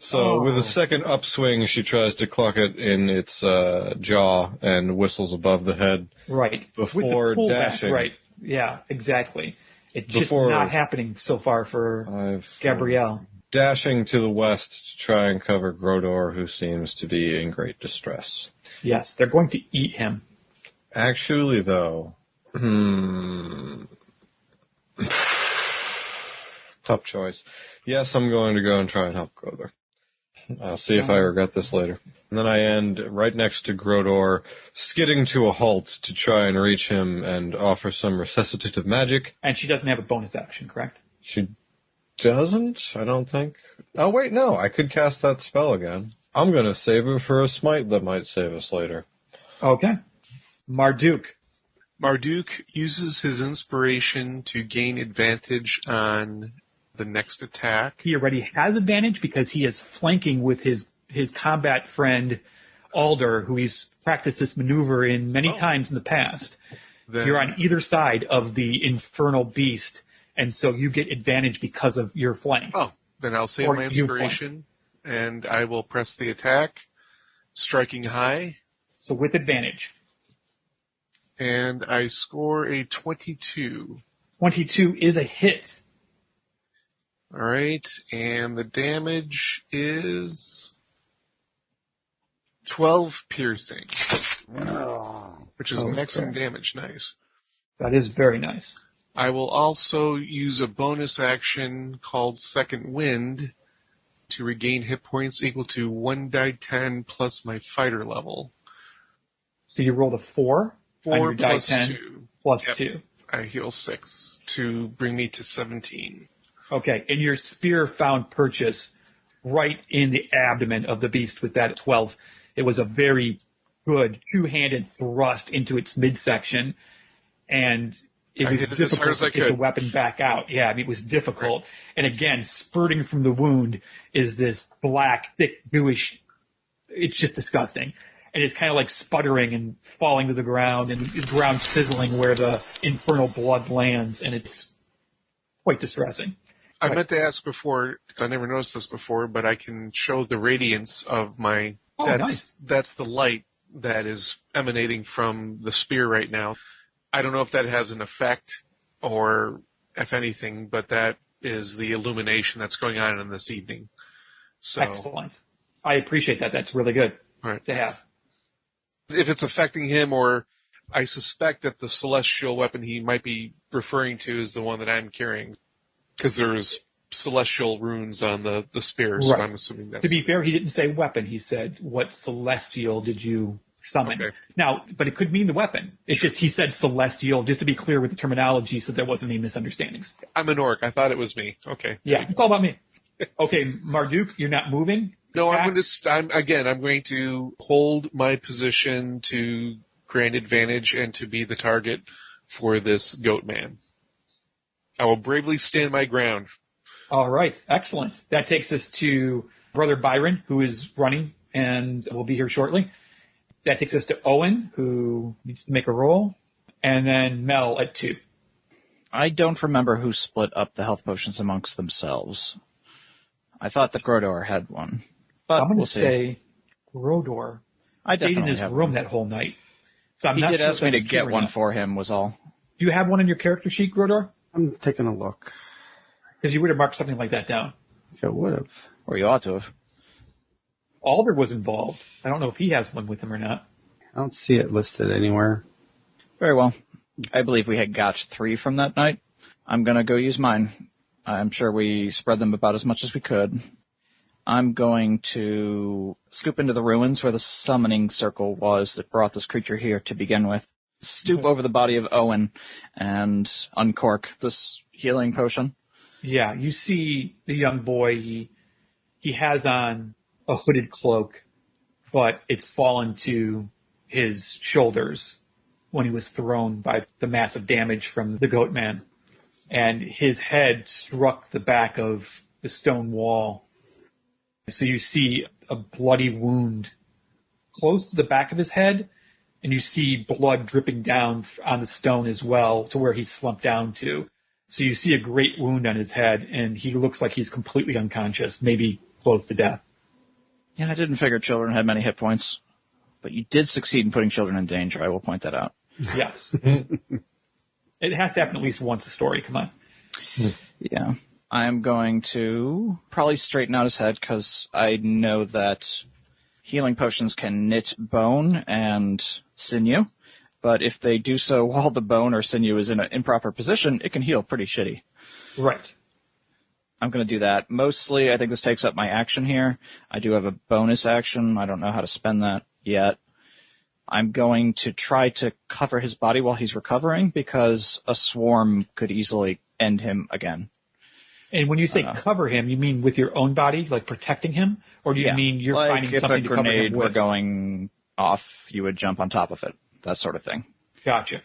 So with a second upswing, she tries to cluck it in its jaw and whistles above the head. Right. Before With the pullback, dashing. Right. Yeah, exactly. It's just Before- not happening so far for Gabrielle. Dashing to the west to try and cover Grodor, who seems to be in great distress. Yes, they're going to eat him. Actually, though, tough choice. Yes, I'm going to go and try and help Grodor. I'll see if I regret this later. And then I end right next to Grodor, skidding to a halt to try and reach him and offer some resuscitative magic. And she doesn't have a bonus action, correct? She doesn't, I don't think. Oh, wait, no, I could cast that spell again. I'm going to save her for a smite that might save us later. Okay. Marduk. Marduk uses his inspiration to gain advantage on the next attack. He already has advantage because he is flanking with his combat friend Alder, who he's practiced this maneuver in many times in the past. You're on either side of the infernal beast, and so you get advantage because of your flank. Oh, then I'll save my inspiration, and I will press the attack, striking high. So with advantage. And I score a 22. 22 is a hit. All right, and the damage is 12 piercing, which is maximum damage. Nice. That is very nice. I will also use a bonus action called Second Wind to regain hit points equal to 1d10 plus my fighter level. So you rolled a 4? 4 plus 2. Plus 2. I heal 6 to bring me to 17. Okay, and your spear found purchase right in the abdomen of the beast with that 12. It was a very good two-handed thrust into its midsection, and it was difficult to get the weapon back out. Yeah, I mean, it was difficult. Right. And again, spurting from the wound is this black, thick, gooish, it's just disgusting. And it's kind of like sputtering and falling to the ground, and the ground sizzling where the infernal blood lands, and it's quite distressing. I meant to ask before, I never noticed this before, but I can show the radiance of my... nice. That's the light that is emanating from the spear right now. I don't know if that has an effect or if anything, but that is the illumination that's going on in this evening. So, excellent. I appreciate that. That's really good to have. If it's affecting him, or I suspect that the celestial weapon he might be referring to is the one that I'm carrying. Because there's celestial runes on the spear, so I'm assuming that's... To be fair, he didn't say weapon. He said, what celestial did you summon? Okay. Now, but it could mean the weapon. It's just he said celestial, just to be clear with the terminology so there wasn't any misunderstandings. I'm an orc. I thought it was me. Okay. Yeah, it's all about me. Okay, Marduk, you're not moving? No, I'm going to hold my position to grant advantage and to be the target for this goat man. I will bravely stand my ground. All right. Excellent. That takes us to Brother Byron, who is running and will be here shortly. That takes us to Owen, who needs to make a roll, and then Mel at 2. I don't remember who split up the health potions amongst themselves. I thought that Grodor had one, but I'm going to say Grodor stayed in his room that whole night. So he did ask me to get one for him, was all. Do you have one on your character sheet, Grodor? I'm taking a look. Because you would have marked something like that down. I would have. Or you ought to have. Alder was involved. I don't know if he has one with him or not. I don't see it listed anywhere. Very well. I believe we had gotch 3 from that night. I'm going to go use mine. I'm sure we spread them about as much as we could. I'm going to scoop into the ruins where the summoning circle was that brought this creature here to begin with. Stoop over the body of Owen and uncork this healing potion. Yeah, you see the young boy. He has on a hooded cloak, but it's fallen to his shoulders when he was thrown by the massive damage from the goat man. And his head struck the back of the stone wall. So you see a bloody wound close to the back of his head, and you see blood dripping down on the stone as well to where he's slumped down to. So you see a great wound on his head, and he looks like he's completely unconscious, maybe close to death. Yeah, I didn't figure children had many hit points, but you did succeed in putting children in danger. I will point that out. Yes. It has to happen at least once a story. Come on. Yeah. I'm going to probably straighten out his head because I know that healing potions can knit bone and sinew, but if they do so while the bone or sinew is in an improper position, it can heal pretty shitty. Right. I'm going to do that. Mostly, I think this takes up my action here. I do have a bonus action. I don't know how to spend that yet. I'm going to try to cover his body while he's recovering because a swarm could easily end him again. And when you say cover him, you mean with your own body, like protecting him? Or do you mean you're finding something to cover him with? If a grenade were going off, you would jump on top of it. That sort of thing. Gotcha.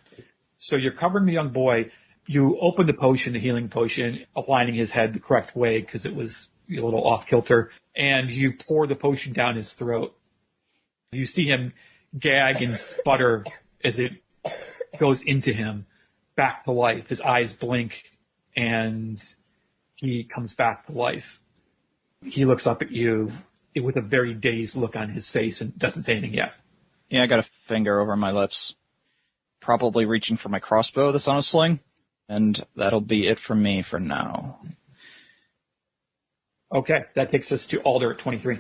So you're covering the young boy. You open the potion, the healing potion, aligning his head the correct way because it was a little off kilter, and you pour the potion down his throat. You see him gag and sputter as it goes into him, back to life. His eyes blink, and he comes back to life. He looks up at you with a very dazed look on his face and doesn't say anything yet. Yeah, I got a finger over my lips. Probably reaching for my crossbow that's on a sling. And that'll be it from me for now. Okay, that takes us to Alder at 23.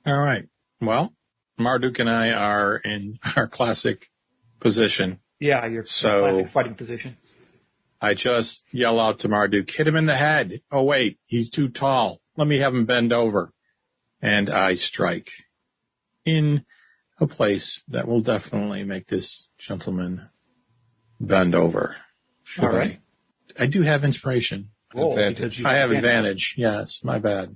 All right. Well, Marduk and I are in our classic position. Yeah, your classic fighting position. I just yell out to Marduk, hit him in the head. Oh, wait, he's too tall. Let me have him bend over. And I strike in a place that will definitely make this gentleman bend over. All right. I do have inspiration. Advantage. I have advantage. Yes, my bad.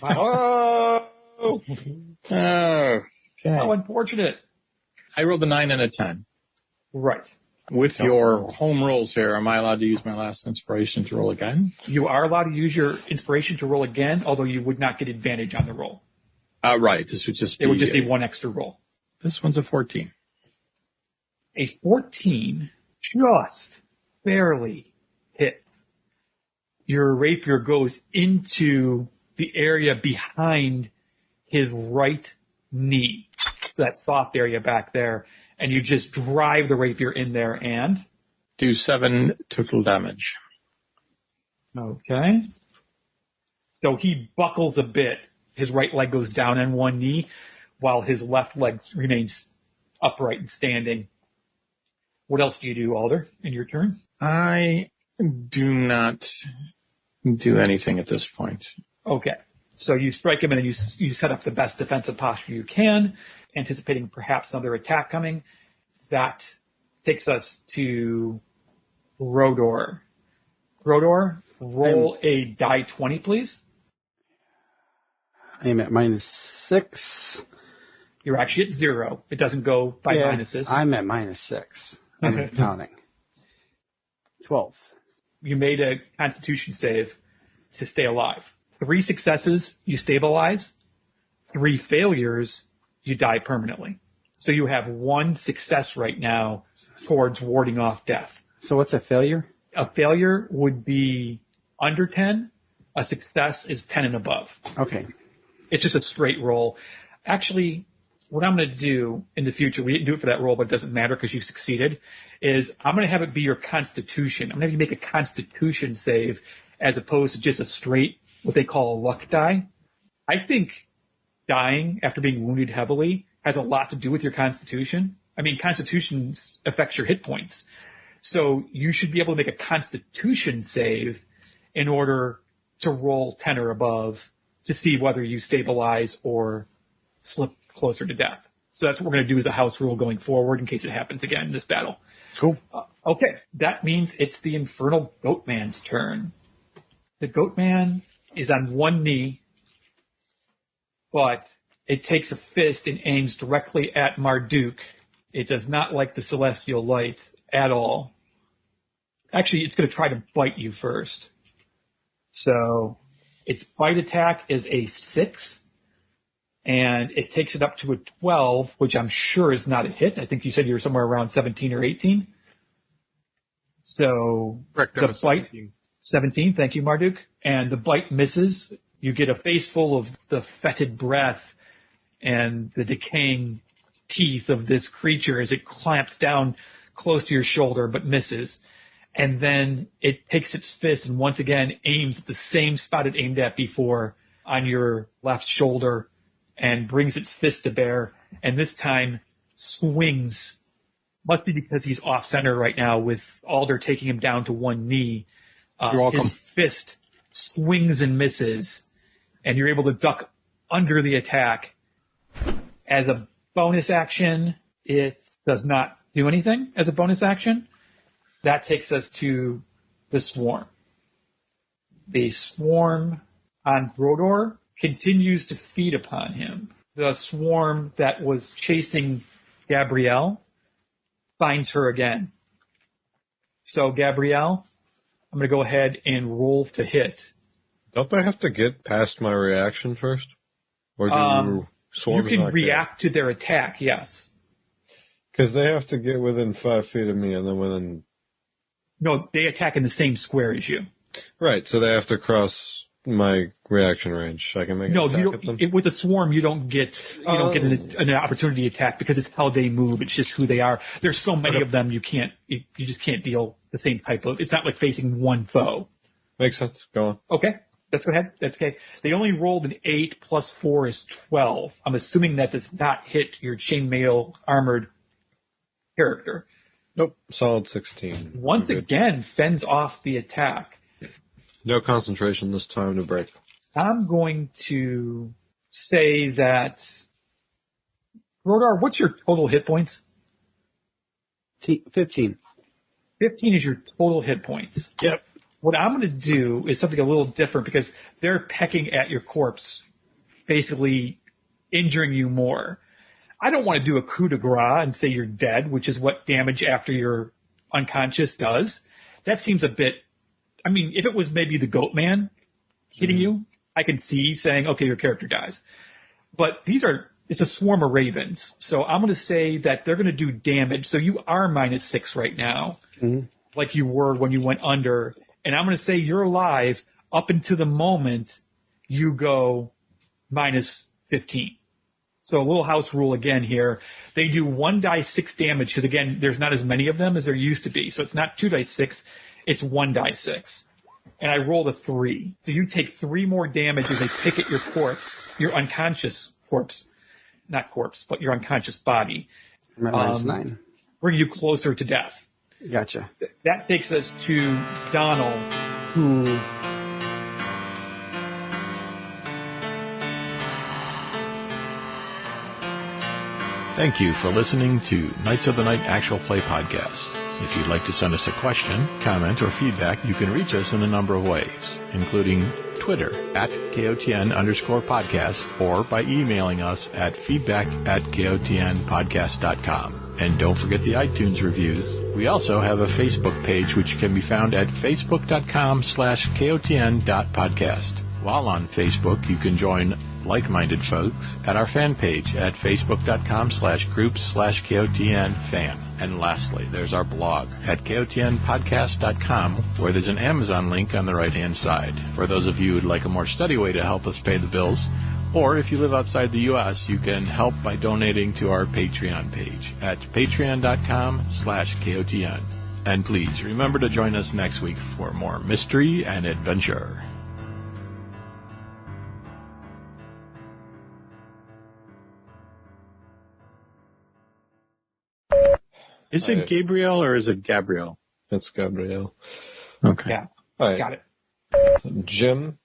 Oh, Okay. how unfortunate. I rolled a 9 and a 10. Right. With your home rules here, am I allowed to use my last inspiration to roll again? You are allowed to use your inspiration to roll again, although you would not get advantage on the roll. Right. This would just be... It would just be one extra roll. This one's a 14. A 14 just barely hits. Your rapier goes into the area behind his right knee, that soft area back there, and you just drive the rapier in there and... Do 7 total damage. Okay. So he buckles a bit. His right leg goes down on one knee, while his left leg remains upright and standing. What else do you do, Alder, in your turn? I do not do anything at this point. Okay. So you strike him and then you set up the best defensive posture you can, anticipating perhaps another attack coming. That takes us to Rodor. Rodor, roll a die 20, please. I'm at -6. You're actually at 0. It doesn't go by minuses. I'm at -6. I'm counting. 12. You made a Constitution save to stay alive. 3 successes, you stabilize. 3 failures, you die permanently. So you have 1 success right now towards warding off death. So what's a failure? A failure would be under 10. A success is 10 and above. Okay. It's just a straight roll. Actually, what I'm going to do in the future, we didn't do it for that roll, but it doesn't matter because you succeeded, is I'm going to have it be your Constitution. I'm going to have you make a Constitution save as opposed to just a straight, what they call a luck die. I think dying after being wounded heavily has a lot to do with your Constitution. I mean, Constitution affects your hit points. So you should be able to make a Constitution save in order to roll 10 or above to see whether you stabilize or slip closer to death. So that's what we're going to do as a house rule going forward in case it happens again in this battle. Cool. Okay, that means it's the Infernal Goatman's turn. The Goatman is on one knee, but it takes a fist and aims directly at Marduk. It does not like the celestial light at all. Actually, it's going to try to bite you first. So its bite attack is a 6. And it takes it up to a 12, which I'm sure is not a hit. I think you said you were somewhere around 17 or 18. So Correct, the bite, 17, thank you, Marduk. And the bite misses. You get a face full of the fetid breath and the decaying teeth of this creature as it clamps down close to your shoulder but misses. And then it takes its fist and once again aims at the same spot it aimed at before on your left shoulder and brings its fist to bear, and this time swings. Must be because he's off center right now with Alder taking him down to one knee. You're welcome. His fist swings and misses, and you're able to duck under the attack. As a bonus action, it does not do anything as a bonus action. That takes us to the swarm. The swarm on Grodor continues to feed upon him. The swarm that was chasing Gabrielle finds her again. So, Gabrielle, I'm going to go ahead and roll to hit. Don't I have to get past my reaction first? Or do swarms You can not react to their attack, yes. Because they have to get within 5 feet of me and then within... No, they attack in the same square as you. Right, so they have to cross my reaction range. I can make an No, attack you at don't. them? With a swarm, you don't get an opportunity attack because it's how they move. It's just who they are. There's so many of them, you just can't deal the same type of. It's not like facing one foe. Makes sense. Go on. Okay, let's go ahead. That's okay. They only rolled an 8 plus 4 is 12. I'm assuming that does not hit your chainmail armored character. Nope, solid 16. Once We're good. again, fends off the attack. No concentration this time to break. I'm going to say that, Rodar, what's your total hit points? 15. 15 is your total hit points. Yep. What I'm going to do is something a little different because they're pecking at your corpse, basically injuring you more. I don't want to do a coup de grace and say you're dead, which is what damage after you're unconscious does. That seems a bit, I mean, if it was maybe the goat man hitting you, I can see saying, okay, your character dies. But it's a swarm of ravens. So I'm going to say that they're going to do damage. So you are -6 right now, like you were when you went under. And I'm going to say you're alive up until the moment you go -15. So a little house rule again here. They do 1d6 damage because, again, there's not as many of them as there used to be. So it's not 2d6, it's 1d6. And I rolled a 3. So you take 3 more damage as they pick at your corpse, your unconscious corpse. Not corpse, but your unconscious body. I'm at -9. Bring you closer to death. Gotcha. That takes us to Donald, who... Thank you for listening to Knights of the Night Actual Play Podcast. If you'd like to send us a question, comment, or feedback, you can reach us in a number of ways, including Twitter at KOTN_podcast or by emailing us at feedback@KOTNpodcast.com. And don't forget the iTunes reviews. We also have a Facebook page which can be found at facebook.com/KOTN.podcast. While on Facebook, you can join like-minded folks at our fan page at facebook.com/groups/KOTNfan. And lastly, there's our blog at KOTNpodcast.com, where there's an Amazon link on the right-hand side. For those of you who'd like a more steady way to help us pay the bills, or if you live outside the U.S., you can help by donating to our Patreon page at patreon.com/KOTN. And please remember to join us next week for more mystery and adventure. Is it Gabriel or is it Gabrielle? It's Gabrielle. Okay. Yeah, All right. got it. Jim,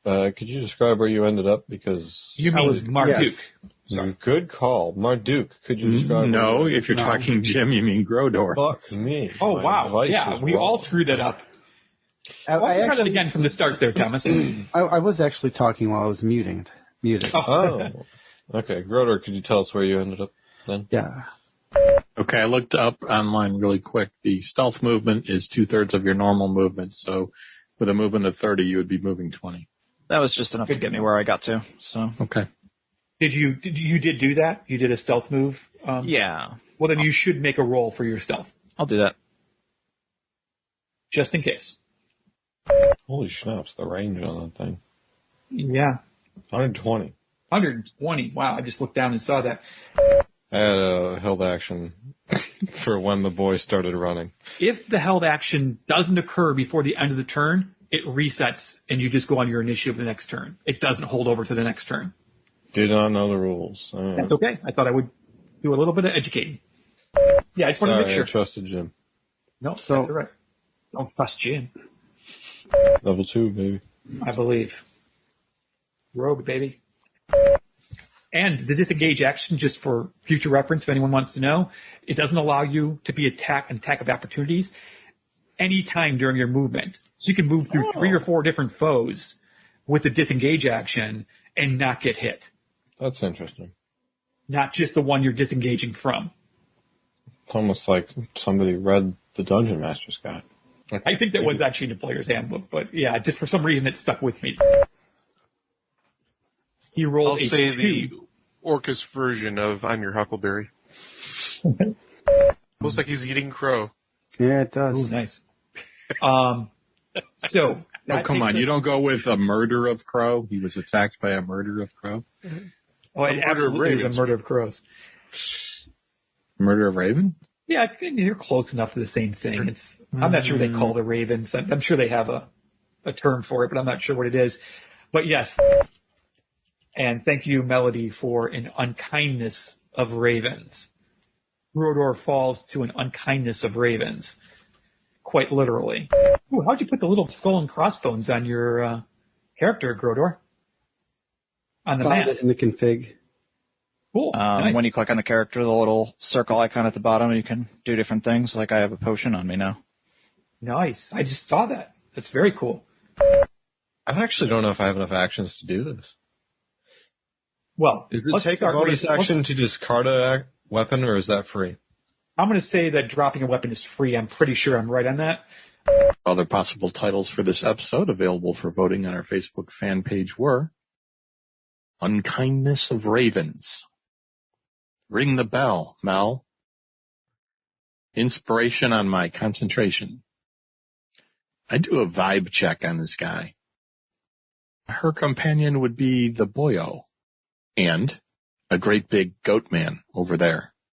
could you describe where you ended up? Because You mean Marduk. yes. Sorry. Good call. Marduk, could you describe No, where you if you're talking Jim, you mean Grodor. Fuck me. Oh, My wow. device Yeah, was we wrong. all screwed it up. I Why don't you try that actually, again from the start there, Thomas? I was actually talking while I was muted. Oh. Okay, Grodor, could you tell us where you ended up then? Yeah. Okay, I looked up online really quick. The stealth movement is 2/3 of your normal movement. So with a movement of 30, you would be moving 20. That was just enough to get me where I got to. So Okay. Did you do that? You did a stealth move? yeah, Well, then you should make a roll for your stealth, I'll do that. just in case. Holy schnapps, the range on that thing. Yeah. 120. 120. Wow, I just looked down and saw that. I had a held action for when the boy started running. If the held action doesn't occur before the end of the turn, it resets and you just go on your initiative the next turn. It doesn't hold over to the next turn. Did not know the rules. That's okay. I thought I would do a little bit of educating. Yeah, I just wanted to Sorry, make I sure. trusted Jim. No, So- that's all right. Don't trust Jim. Level 2, baby. I believe. Rogue, baby. And the disengage action, just for future reference, if anyone wants to know, it doesn't allow you to be attack of opportunities anytime during your movement. So you can move through 3 or 4 different foes with the disengage action and not get hit. That's interesting. Not just the one you're disengaging from. It's almost like somebody read the Dungeon Master's guide. I think that was actually in the player's handbook, but yeah, just for some reason it stuck with me. He rolled I'll say 2. the Orcus version of I'm Your Huckleberry. Looks like he's eating crow. Yeah, it does. Ooh, nice. So. Oh, come on. You don't go with a murder of crow? He was attacked by a murder of crow? Oh, it absolutely is a murder of crows. Murder of raven? Yeah, I think you're close enough to the same thing. I'm not sure they call the ravens. I'm sure they have a term for it, but I'm not sure what it is. But yes. And thank you, Melody, for an unkindness of ravens. Grodor falls to an unkindness of ravens. Quite literally. Ooh, how'd you put the little skull and crossbones on your character, Grodor? On the map. Found it in the config. Cool. Nice. When you click on the character, the little circle icon at the bottom, you can do different things. Like I have a potion on me now. Nice. I just saw that. That's very cool. I actually don't know if I have enough actions to do this. Well, Does it take a bonus action to discard a weapon, or is that free? I'm going to say that dropping a weapon is free. I'm pretty sure I'm right on that. Other possible titles for this episode available for voting on our Facebook fan page were Unkindness of Ravens, Ring the Bell, Mel, Inspiration on My Concentration. I do a vibe check on this guy. Her companion would be the boyo, and a great big goat man over there.